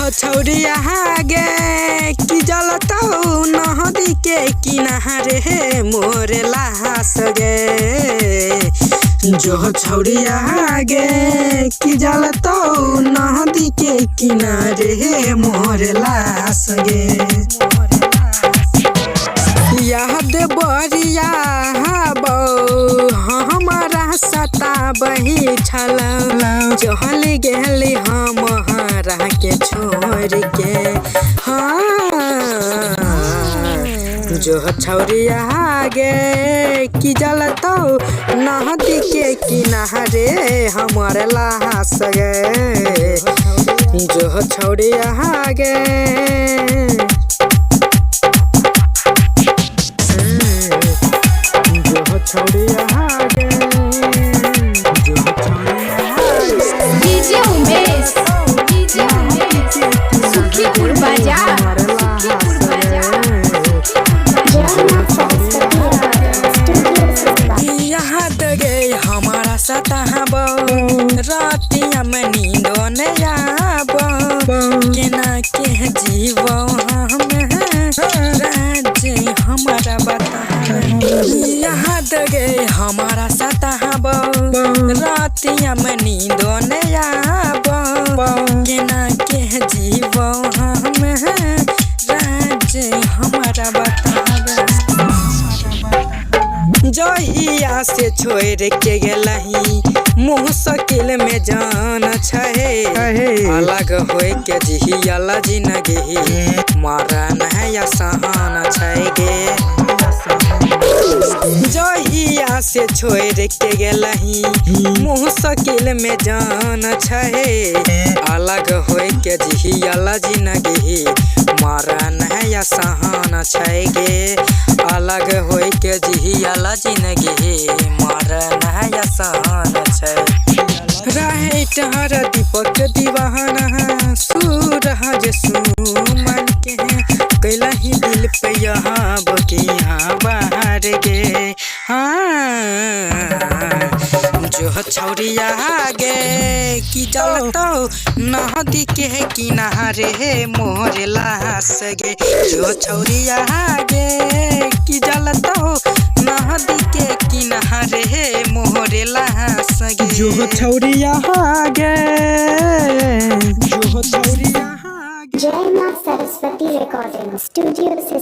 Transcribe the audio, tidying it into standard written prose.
हो छौरिया गे कि जलतौ नदी के किनारे मोरे लाश गे। जो हो छौरिया गे कि जलतौ नदी के किनारे मोरे लाश गे। याद बरिया हमारा सता बही छल चहल गेली हमारा के छोड़ के। हाँ जो छौरिया गे कि जलतौ नदी के किनारे हमारे लाश गे। जो छौरिया गे डीजे उमेश सुखीपुर बाजार यहाँ गे हमारा सताब रातिया में नींद नहीं आब केना के जीव हम राज्य हमारा बता। यहाँ गे हमारा सताब रातिया में नींद नहीं आब केना के जीव हम राज्य हमारा बता। जहिया से छोड़ के गेलही मुश्किल में जान छे अलग होए के जिहियल जिंदगी मरन है या सहन छे गे। जहिया से छोड़ के गेलही मुश्किल में जान छे अलग होए के जिहियल जिंदगी मरन है या सहन छे गे। अलग होए के जिहियल जिंदगी मरन है या सहन छे। रहे टहर दीपक दीवाना सूरज सुमन के कैलही दिल पे यहाँ बकिया बाहर गे। हाँ जो छौरिया गे कि जलतौ नदी के किनारे मोरे लाश गे। जो छौरिया गे कि जलतौ नदी के किनारे मोरे लाश गे। जो छौरिया गे जय मां सरस्वती रिकॉर्डिंग स्टूडियो से